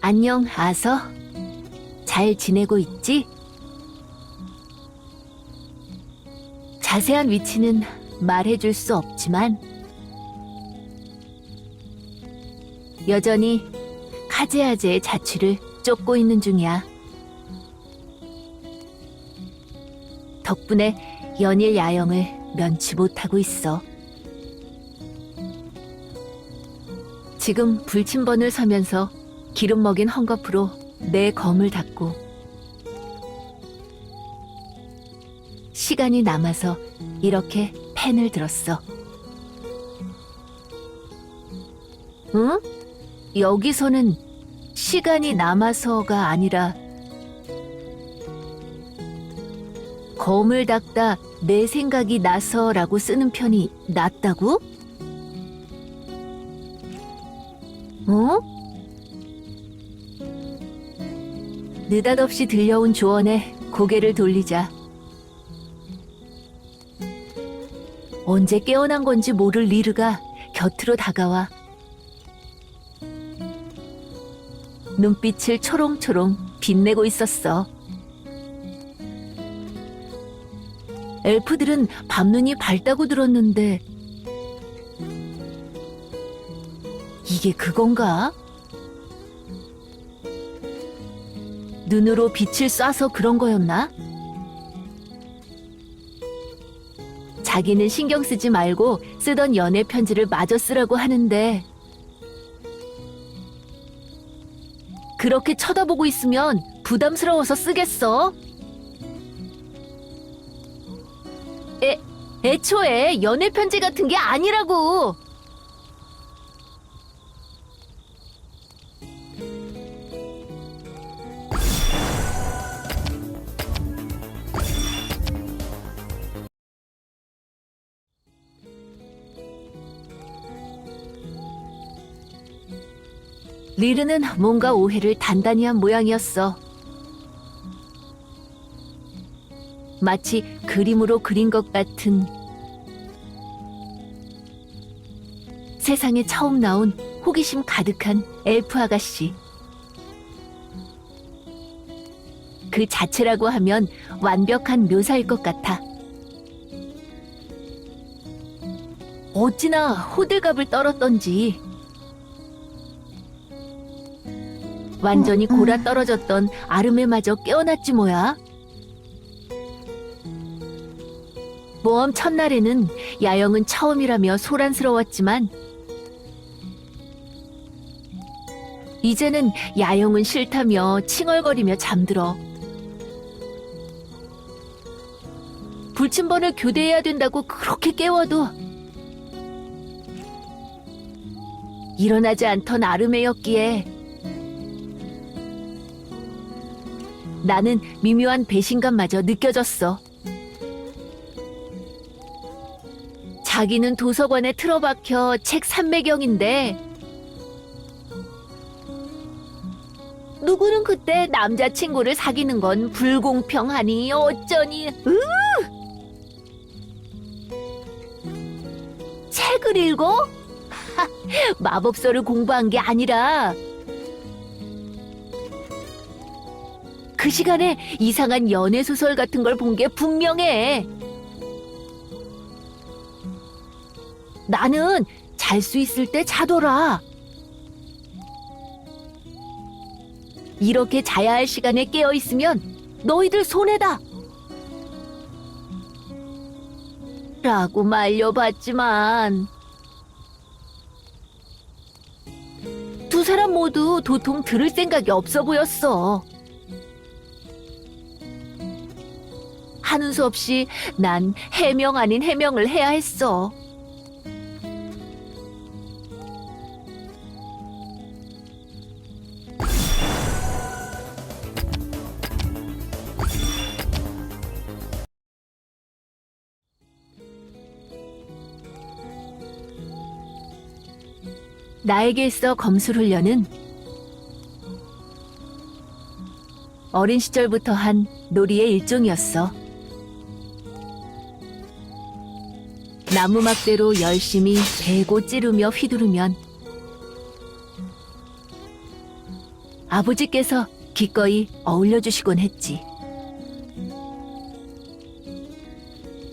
안녕, 아서. 잘 지내고 있지? 자세한 위치는 말해줄 수 없지만 여전히 카제아제의 자취를 쫓고 있는 중이야. 덕분에 연일 야영을 면치 못하고 있어. 지금 불침번을 서면서 기름 먹인 헝겊으로 내 검을 닦고 시간이 남아서 이렇게 펜을 들었어. 응? 여기서는 시간이 남아서가 아니라 검을 닦다 내 생각이 나서라고 쓰는 편이 낫다고? 어? 느닷없이 들려온 조언에 고개를 돌리자 언제 깨어난 건지 모를 리르가 곁으로 다가와 눈빛을 초롱초롱 빛내고 있었어. 엘프들은 밤눈이 밝다고 들었는데 이게 그건가? 눈으로 빛을 쏴서 그런 거였나? 자기는 신경 쓰지 말고 쓰던 연애 편지를 마저 쓰라고 하는데 그렇게 쳐다보고 있으면 부담스러워서 쓰겠어? 애초에 연애 편지 같은 게 아니라고! 리르는 뭔가 오해를 단단히 한 모양이었어. 마치 그림으로 그린 것 같은 세상에 처음 나온 호기심 가득한 엘프 아가씨. 그 자체라고 하면 완벽한 묘사일 것 같아. 어찌나 호들갑을 떨었던지 완전히 골아 떨어졌던 아름에마저 깨어났지 뭐야. 모험 첫날에는 야영은 처음이라며 소란스러웠지만 이제는 야영은 싫다며 칭얼거리며 잠들어. 불침번을 교대해야 된다고 그렇게 깨워도 일어나지 않던 아름에였기에 나는 미묘한 배신감마저 느껴졌어. 자기는 도서관에 틀어박혀 책 삼매경인데 누구는 그때 남자친구를 사귀는 건 불공평하니 어쩌니. 책을 읽어? 마법서를 공부한 게 아니라 그 시간에 이상한 연애소설 같은 걸 본 게 분명해. 나는 잘 수 있을 때 자더라. 이렇게 자야 할 시간에 깨어 있으면 너희들 손해다. 라고 말려봤지만 두 사람 모두 도통 들을 생각이 없어 보였어. 하는 수 없이 난 해명 아닌 해명을 해야 했어. 나에게 있어 검술훈련은 어린 시절부터 한 놀이의 일종이었어. 나무막대로 열심히 베고 찌르며 휘두르면 아버지께서 기꺼이 어울려주시곤 했지.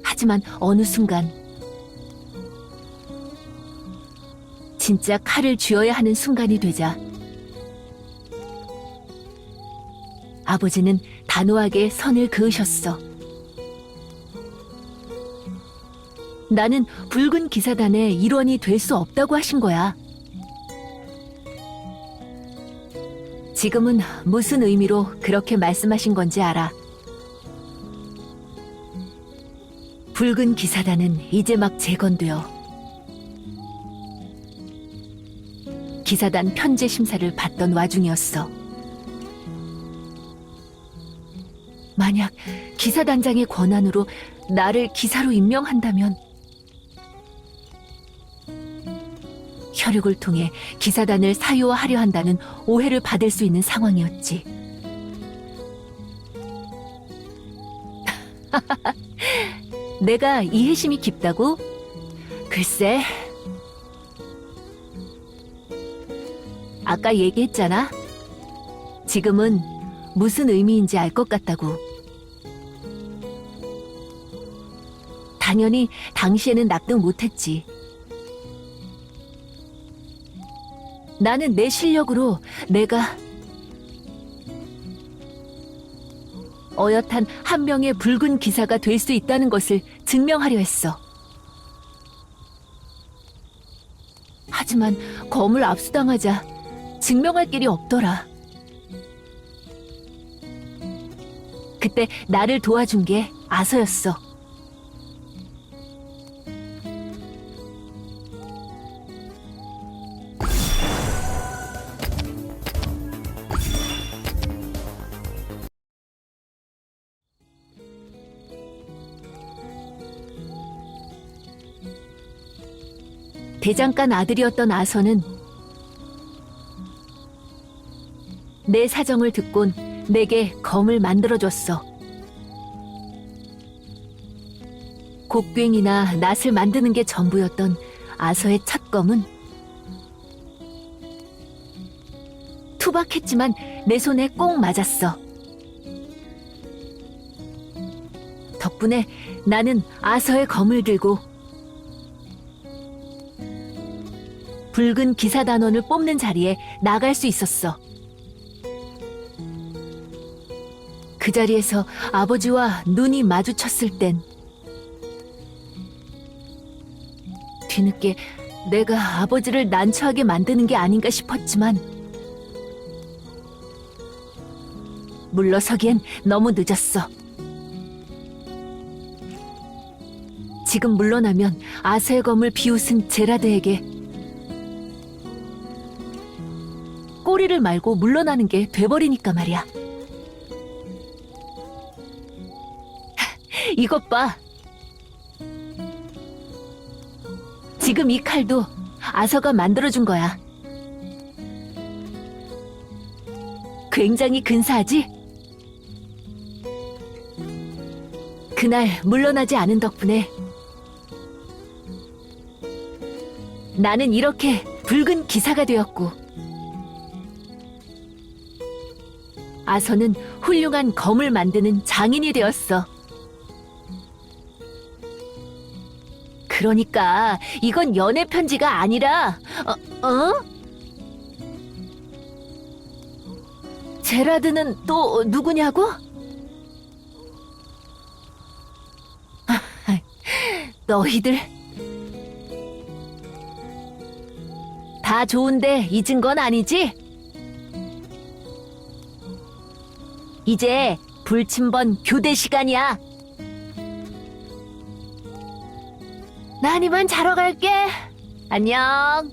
하지만 어느 순간 진짜 칼을 쥐어야 하는 순간이 되자 아버지는 단호하게 선을 그으셨어. 나는 붉은 기사단의 일원이 될 수 없다고 하신 거야. 지금은 무슨 의미로 그렇게 말씀하신 건지 알아. 붉은 기사단은 이제 막 재건되어 기사단 편제 심사를 받던 와중이었어. 만약 기사단장의 권한으로 나를 기사로 임명한다면 혈육을 통해 기사단을 사유화하려 한다는 오해를 받을 수 있는 상황이었지. 내가 이해심이 깊다고? 글쎄, 아까 얘기했잖아. 지금은 무슨 의미인지 알 것 같다고. 당연히 당시에는 납득 못했지. 나는 내 실력으로 내가 어엿한 한 명의 붉은 기사가 될 수 있다는 것을 증명하려 했어. 하지만 검을 압수당하자 증명할 길이 없더라. 그때 나를 도와준 게 아서였어. 대장간 아들이었던 아서는 내 사정을 듣곤 내게 검을 만들어줬어. 곡괭이나 낫을 만드는 게 전부였던 아서의 첫 검은 투박했지만 내 손에 꼭 맞았어. 덕분에 나는 아서의 검을 들고 붉은 기사단원을 뽑는 자리에 나갈 수 있었어. 그 자리에서 아버지와 눈이 마주쳤을 땐 뒤늦게 내가 아버지를 난처하게 만드는 게 아닌가 싶었지만 물러서기엔 너무 늦었어. 지금 물러나면 아서의 검을 비웃은 제라드에게 꼬리를 말고 물러나는 게 돼버리니까 말이야. 이것 봐. 지금 이 칼도 아서가 만들어준 거야. 굉장히 근사하지? 그날 물러나지 않은 덕분에 나는 이렇게 붉은 기사가 되었고 아서는 훌륭한 검을 만드는 장인이 되었어. 그러니까 이건 연애 편지가 아니라 제라드는 또 누구냐고? 너희들 다 좋은데 잊은 건 아니지? 이제 불침번 교대 시간이야. 난 이만 자러 갈게. 안녕.